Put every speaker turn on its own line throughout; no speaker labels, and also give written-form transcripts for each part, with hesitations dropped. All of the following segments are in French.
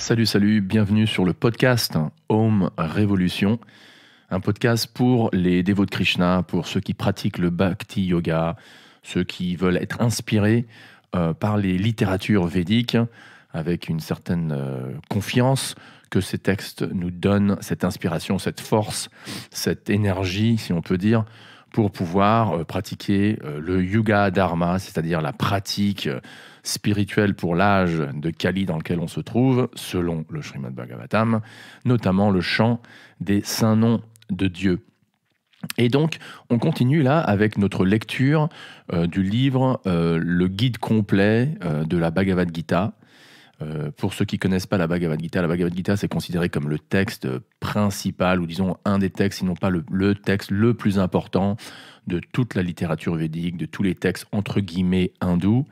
Salut, bienvenue sur le podcast Om Révolution, un podcast pour les dévots de Krishna, pour ceux qui pratiquent le Bhakti Yoga, ceux qui veulent être inspirés par les littératures védiques, avec une certaine confiance que ces textes nous donnent cette inspiration, cette force, cette énergie, si on peut dire, pour pouvoir pratiquer le Yuga Dharma, c'est-à-dire la pratique spirituelle pour l'âge de Kali dans lequel on se trouve, selon le Srimad Bhagavatam, notamment le chant des saints noms de Dieu. Et donc, on continue là avec notre lecture du livre Le guide complet de la Bhagavad Gita. Pour ceux qui ne connaissent pas la Bhagavad Gita, c'est considéré comme le texte principal, ou disons un des textes, sinon pas le texte le plus important de toute la littérature védique, de tous les textes entre guillemets hindous.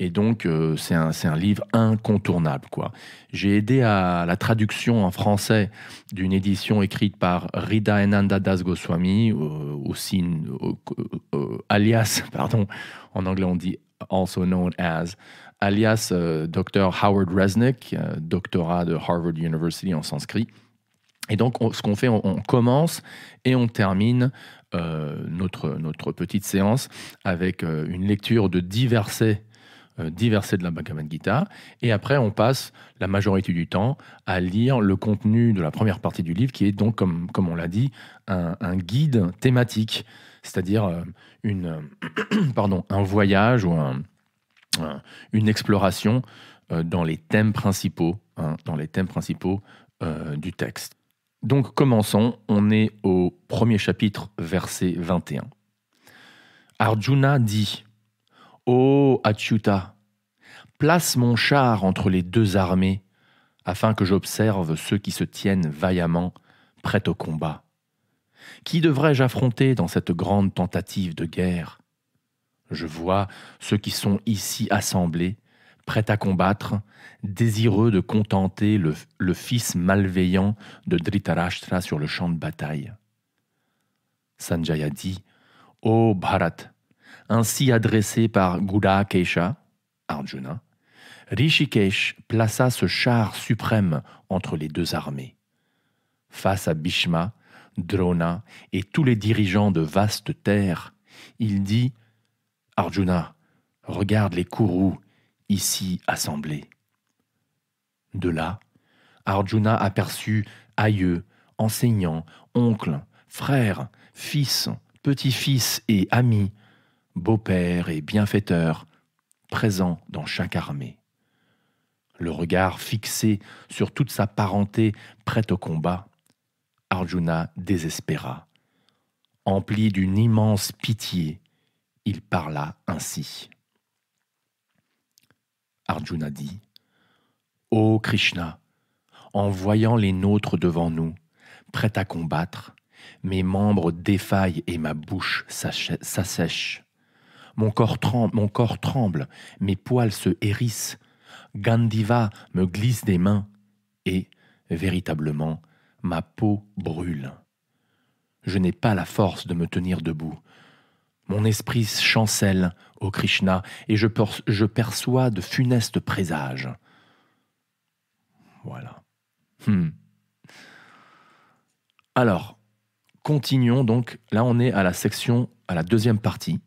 Et donc, c'est un livre incontournable, quoi. J'ai aidé à la traduction en français d'une édition écrite par Hridayananda Das Goswami, alias, en anglais on dit also known as, alias Dr. Howard Resnick, doctorat de Harvard University en sanskrit. Et donc, ce qu'on fait, on commence et on termine notre petite séance avec une lecture de 10 versets de la Bhagavad Gita, et après on passe la majorité du temps à lire le contenu de la première partie du livre, qui est donc, comme on l'a dit, un guide thématique, c'est-à-dire un voyage ou une exploration dans les thèmes principaux, du texte. Donc commençons, on est au premier chapitre, verset 21. Arjuna dit: Ô Achyuta, place mon char entre les deux armées, afin que j'observe ceux qui se tiennent vaillamment, prêts au combat. Qui devrais-je affronter dans cette grande tentative de guerre? Je vois ceux qui sont ici assemblés, prêts à combattre, désireux de contenter le fils malveillant de Dhritarashtra sur le champ de bataille. Sanjaya dit: Ô Bharat, ainsi adressé par Gudakesha, Arjuna, Rishikesh plaça ce char suprême entre les deux armées. Face à Bhishma, Drona et tous les dirigeants de vastes terres, il dit: Arjuna, regarde les Kurus ici assemblés. De là, Arjuna aperçut aïeux, enseignants, oncles, frères, fils, petits-fils et amis, beaux-pères et bienfaiteurs, présents dans chaque armée. Le regard fixé sur toute sa parenté prête au combat, Arjuna désespéra. Empli d'une immense pitié, il parla ainsi. Arjuna dit: Ô Krishna, en voyant les nôtres devant nous, prêts à combattre, mes membres défaillent et ma bouche s'assèche. Mon corps tremble, mes poils se hérissent, Gandiva me glisse des mains et, véritablement, ma peau brûle. Je n'ai pas la force de me tenir debout. Mon esprit chancelle, ô Krishna, et je perçois de funestes présages. Voilà. Alors, continuons donc. Là, on est à la deuxième partie.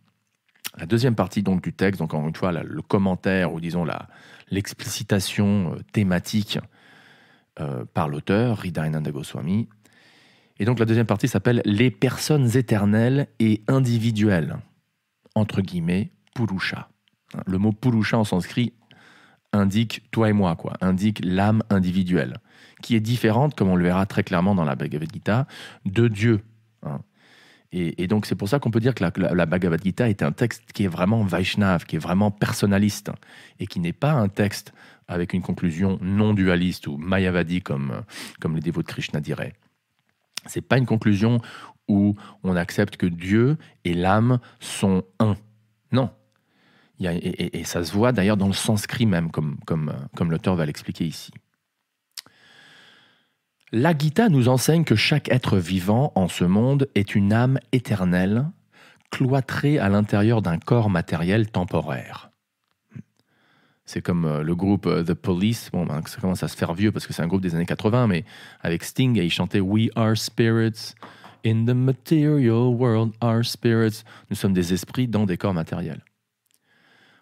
La deuxième partie donc du texte, donc encore une fois le commentaire ou disons l'explicitation thématique par l'auteur, Hridayananda Goswami. Et donc la deuxième partie s'appelle « Les personnes éternelles et individuelles », entre guillemets, Purusha. Le mot Purusha en sanskrit indique toi et moi, indique l'âme individuelle, qui est différente, comme on le verra très clairement dans la Bhagavad Gita, de Dieu. Et donc c'est pour ça qu'on peut dire que la Bhagavad Gita est un texte qui est vraiment Vaishnav, qui est vraiment personnaliste, et qui n'est pas un texte avec une conclusion non dualiste ou mayavadi comme les dévots de Krishna diraient. C'est pas une conclusion où on accepte que Dieu et l'âme sont un. Non. Et ça se voit d'ailleurs dans le sanskrit même, comme l'auteur va l'expliquer ici. La Gita nous enseigne que chaque être vivant en ce monde est une âme éternelle, cloîtrée à l'intérieur d'un corps matériel temporaire. C'est comme le groupe The Police. Bon, ben, ça commence à se faire vieux parce que c'est un groupe des années 80, mais avec Sting, et il chantait We are spirits in the material world, our spirits. Nous sommes des esprits dans des corps matériels.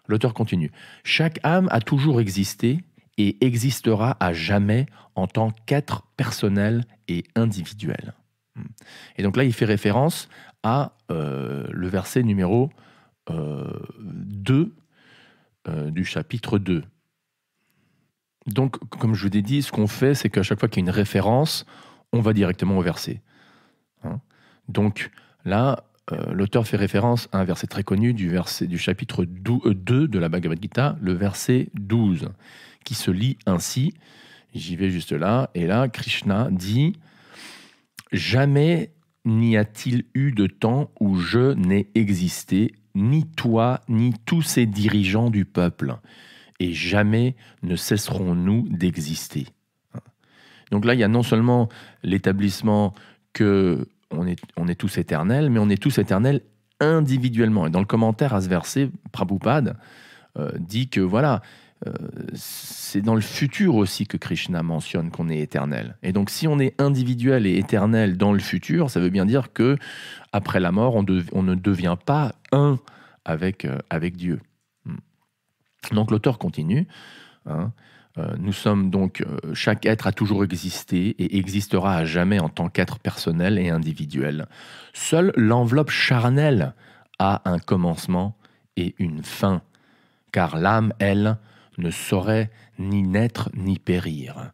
L'auteur continue. Chaque âme a toujours existé et existera à jamais en tant qu'être personnel et individuel. Et donc là, il fait référence à le verset numéro 2 du chapitre 2. Donc, comme je vous l'ai dit, ce qu'on fait, c'est qu'à chaque fois qu'il y a une référence, on va directement au verset. Hein. Donc là, l'auteur fait référence à un verset très connu du chapitre 2 de la Bhagavad Gita, le verset 12, qui se lit ainsi. J'y vais juste là. Et là, Krishna dit « Jamais n'y a-t-il eu de temps où je n'ai existé, ni toi, ni tous ces dirigeants du peuple, et jamais ne cesserons-nous d'exister. » Donc là, il y a non seulement l'établissement que on est tous éternels, mais on est tous éternels individuellement. Et dans le commentaire à ce verset, Prabhupada dit que voilà, c'est dans le futur aussi que Krishna mentionne qu'on est éternel. Et donc si on est individuel et éternel dans le futur, ça veut bien dire que après la mort, on ne devient pas un avec Dieu. Donc l'auteur continue. Nous sommes donc, chaque être a toujours existé et existera à jamais en tant qu'être personnel et individuel. Seule l'enveloppe charnelle a un commencement et une fin, car l'âme, elle, ne saurait ni naître ni périr.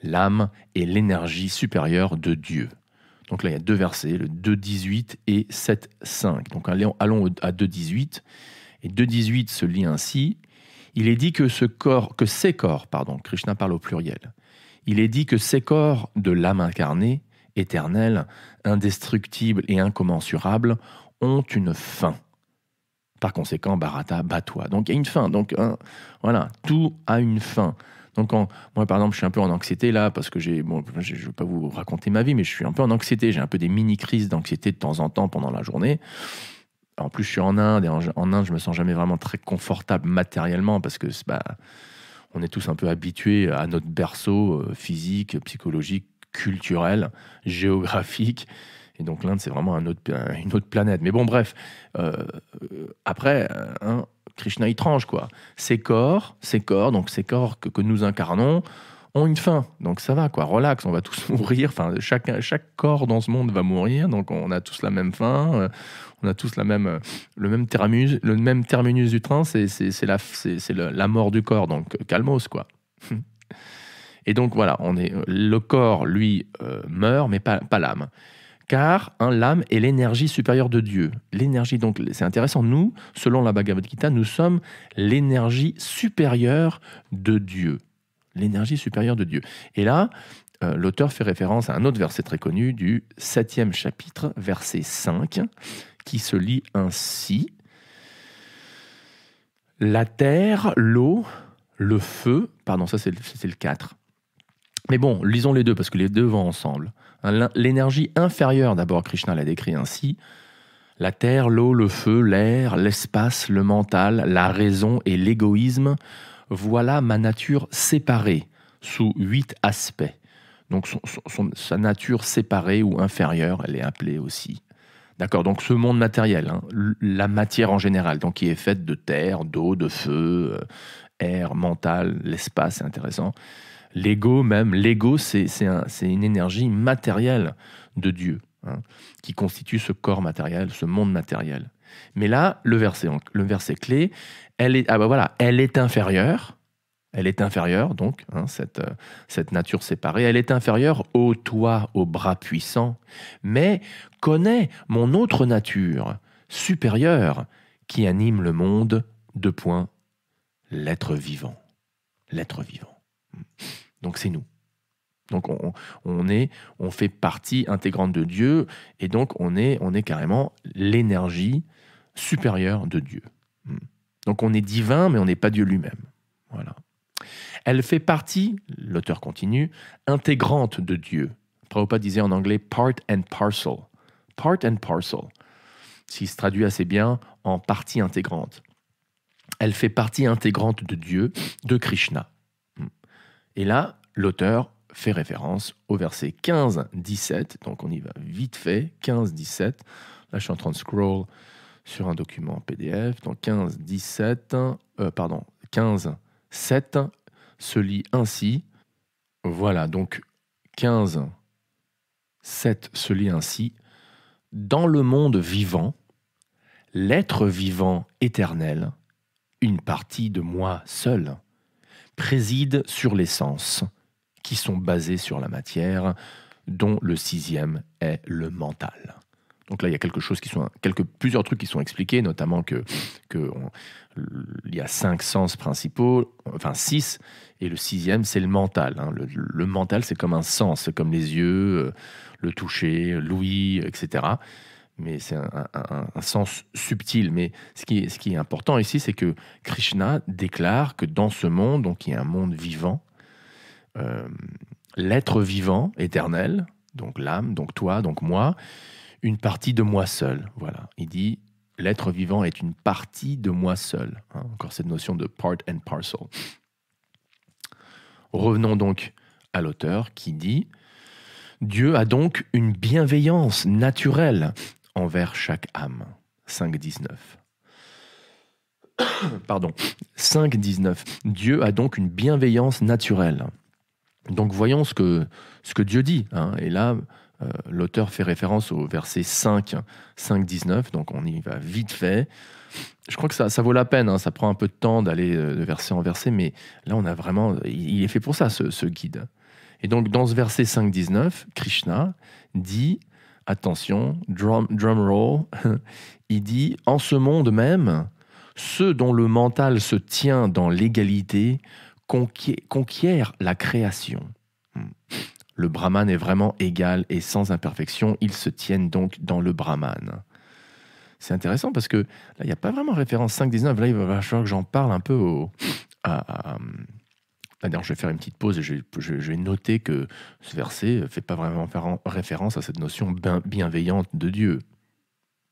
L'âme est l'énergie supérieure de Dieu. Donc là, il y a deux versets, le 2.18 et 7.5. Donc allons à 2.18. Et 2.18 se lit ainsi. Il est dit que ces corps, Krishna parle au pluriel, il est dit que ces corps de l'âme incarnée, éternelle, indestructible et incommensurable, ont une fin. Par conséquent, Bharata, bats-toi. Donc il y a une fin. Donc voilà, tout a une fin. Donc moi, par exemple, je suis un peu en anxiété là, parce que je ne veux pas vous raconter ma vie, mais je suis un peu en anxiété. J'ai un peu des mini-crises d'anxiété de temps en temps pendant la journée. En plus, je suis en Inde, et en Inde, je me sens jamais vraiment très confortable matériellement, parce que on est tous un peu habitués à notre berceau physique, psychologique, culturel, géographique. Et donc l'Inde, c'est vraiment une autre planète. Mais bon, bref. Après, Krishna, il tranche, quoi. Ces corps, donc ces corps que nous incarnons, ont une fin. Donc ça va, quoi. Relax, on va tous mourir. Enfin, chaque corps dans ce monde va mourir. Donc on a tous la même fin. On a tous le même terminus du train. C'est la mort du corps. Donc calmos, quoi. Et donc voilà, le corps, lui, meurt, mais pas l'âme. Car l'âme est l'énergie supérieure de Dieu. L'énergie, donc c'est intéressant, nous, selon la Bhagavad Gita, nous sommes l'énergie supérieure de Dieu. L'énergie supérieure de Dieu. Et là, l'auteur fait référence à un autre verset très connu du 7e chapitre, verset 5, qui se lit ainsi. La terre, l'eau, le feu, pardon, ça c'est le 4. Mais bon, lisons les deux, parce que les deux vont ensemble. L'énergie inférieure, d'abord, Krishna l'a décrit ainsi. La terre, l'eau, le feu, l'air, l'espace, le mental, la raison et l'égoïsme, voilà ma nature séparée sous 8 aspects. Donc sa nature séparée ou inférieure, elle est appelée aussi. D'accord, donc ce monde matériel, la matière en général, donc qui est faite de terre, d'eau, de feu, air, mental, l'espace, c'est intéressant. L'ego, c'est une énergie matérielle de Dieu, qui constitue ce corps matériel, ce monde matériel. Mais là, le verset clé, elle est inférieure. Elle est inférieure, donc, cette nature séparée, elle est inférieure au toit, au bras puissant, mais connaît mon autre nature supérieure qui anime le monde, l'être vivant. L'être vivant. Donc c'est nous. Donc on fait partie intégrante de Dieu, et donc on est carrément l'énergie supérieure de Dieu. Donc on est divin, mais on n'est pas Dieu lui-même. Voilà. Elle fait partie, l'auteur continue, intégrante de Dieu. Prabhupada disait en anglais part and parcel. Part and parcel. S'il se traduit assez bien en partie intégrante. Elle fait partie intégrante de Dieu, de Krishna. Et là, l'auteur fait référence au verset 15-17, donc on y va vite fait, 15-17. Là, je suis en train de scroll sur un document PDF, donc 15-7 se lit ainsi. Voilà, donc 15-7 se lit ainsi. Dans le monde vivant, l'être vivant éternel, une partie de moi seul, préside sur les sens, qui sont basés sur la matière, dont le sixième est le mental. Donc là, il y a plusieurs trucs qui sont expliqués, notamment il y a 5 sens principaux, enfin 6, et le sixième, c'est le mental. Hein. Le mental, c'est comme un sens, c'est comme les yeux, le toucher, l'ouïe, etc. Mais c'est un sens subtil. Mais ce qui est important ici, c'est que Krishna déclare que dans ce monde, donc il y a un monde vivant, l'être vivant éternel, donc l'âme, donc toi, donc moi, une partie de moi seul. Voilà. Il dit, l'être vivant est une partie de moi seul. Hein, encore cette notion de part and parcel. Revenons donc à l'auteur qui dit, Dieu a donc une bienveillance naturelle envers chaque âme. 5.19. Pardon. 5.19. Dieu a donc une bienveillance naturelle. Donc voyons ce que Dieu dit. Hein. Et là, l'auteur fait référence au verset 5.19. Donc on y va vite fait. Je crois que ça vaut la peine. Hein. Ça prend un peu de temps d'aller de verset en verset. Mais là, on a vraiment... Il est fait pour ça, ce guide. Et donc, dans ce verset 5.19, Krishna dit... Attention, drum roll, il dit « En ce monde même, ceux dont le mental se tient dans l'égalité conquièrent la création. Le Brahman est vraiment égal et sans imperfection, ils se tiennent donc dans le Brahman. » C'est intéressant parce que là, il n'y a pas vraiment référence 5.19. Là, il va falloir que j'en parle un peu D'ailleurs, je vais faire une petite pause et je vais noter que ce verset ne fait pas vraiment référence à cette notion bienveillante de Dieu.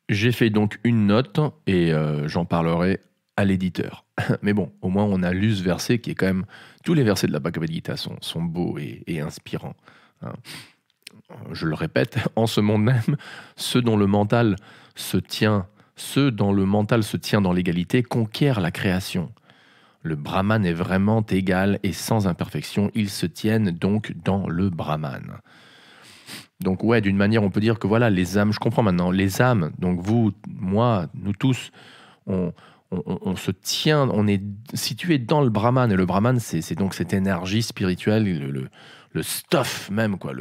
J'ai fait donc une note et j'en parlerai à l'éditeur. Mais bon, au moins on a lu ce verset qui est quand même... Tous les versets de la Bhagavad Gita sont beaux et inspirants. Hein. Je le répète, en ce monde même, ceux dont le mental se tient dans l'égalité conquièrent la création. Le Brahman est vraiment égal et sans imperfection. Ils se tiennent donc dans le Brahman. Donc ouais, d'une manière, on peut dire que voilà, les âmes, je comprends maintenant, les âmes, donc vous, moi, nous tous, on se tient, on est situé dans le Brahman. Et le Brahman, c'est donc cette énergie spirituelle, le stuff même, quoi,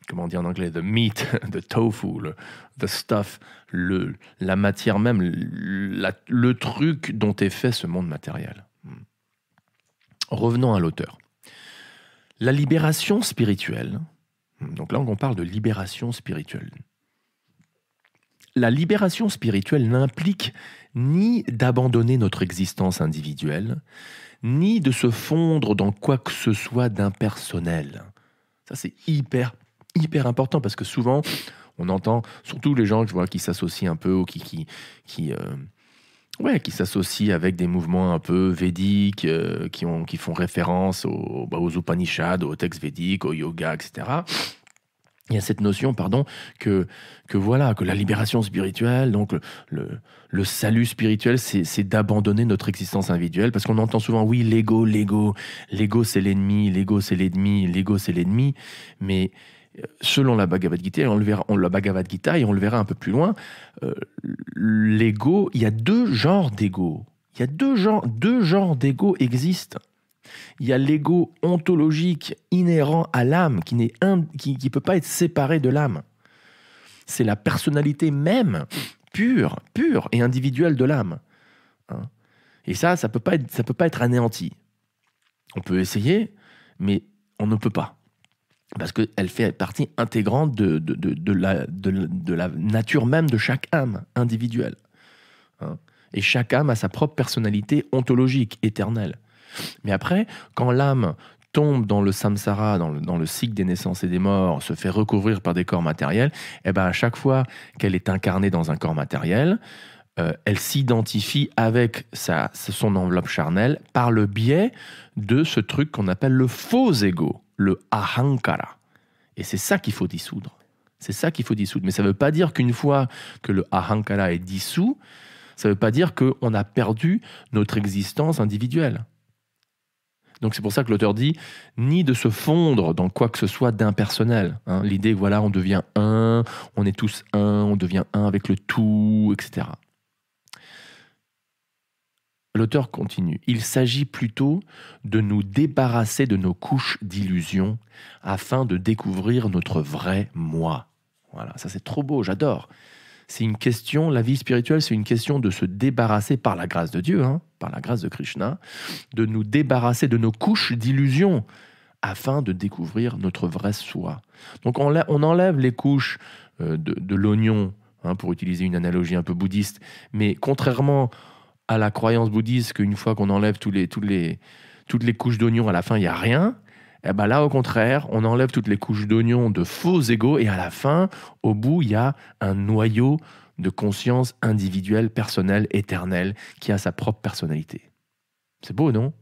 comment on dit en anglais, the meat, the tofu, the stuff, la matière même, le truc dont est fait ce monde matériel. Revenons à l'auteur. La libération spirituelle, donc là on parle de libération spirituelle. La libération spirituelle n'implique ni d'abandonner notre existence individuelle, ni de se fondre dans quoi que ce soit d'impersonnel. Ça, c'est hyper important parce que souvent, on entend, surtout les gens qui s'associent un peu ou qui s'associent avec des mouvements un peu védiques, qui font référence aux Upanishads, aux textes védiques, au yoga, etc. Il y a cette notion, que la libération spirituelle, donc le salut spirituel, c'est d'abandonner notre existence individuelle, parce qu'on entend souvent, oui, l'ego c'est l'ennemi, mais selon la Bhagavad Gita, et on le verra un peu plus loin, l'ego, il y a 2 genres d'ego. Il y a deux genres d'ego existent. Il y a l'ego ontologique inhérent à l'âme, qui ne peut pas être séparé de l'âme. C'est la personnalité même, pure et individuelle de l'âme. Hein. Et ça peut pas être anéanti. On peut essayer, mais on ne peut pas. Parce qu'elle fait partie intégrante de la nature même de chaque âme individuelle. Hein. Et chaque âme a sa propre personnalité ontologique, éternelle. Mais après, quand l'âme tombe dans le samsara, dans le cycle des naissances et des morts, se fait recouvrir par des corps matériels, à chaque fois qu'elle est incarnée dans un corps matériel, elle s'identifie avec son enveloppe charnelle par le biais de ce truc qu'on appelle le faux ego, le ahankara. Et c'est ça qu'il faut dissoudre. C'est ça qu'il faut dissoudre. Mais ça ne veut pas dire qu'une fois que le ahankara est dissous, ça ne veut pas dire qu'on a perdu notre existence individuelle. Donc c'est pour ça que l'auteur dit, ni de se fondre dans quoi que ce soit d'impersonnel. Hein. L'idée, voilà, on devient un, on est tous un, on devient un avec le tout, etc. L'auteur continue. Il s'agit plutôt de nous débarrasser de nos couches d'illusions afin de découvrir notre vrai moi. Voilà, ça c'est trop beau, j'adore. C'est une question, la vie spirituelle, c'est une question de se débarrasser par la grâce de Dieu, hein, par la grâce de Krishna, de nous débarrasser de nos couches d'illusions afin de découvrir notre vrai soi. Donc on enlève les couches de l'oignon, hein, pour utiliser une analogie un peu bouddhiste, mais contrairement à la croyance bouddhiste qu'une fois qu'on enlève toutes les couches d'oignons, à la fin, il n'y a rien, eh ben là, au contraire, on enlève toutes les couches d'oignons de faux égos et à la fin, au bout, il y a un noyau de conscience individuelle, personnelle, éternelle, qui a sa propre personnalité. C'est beau, non ?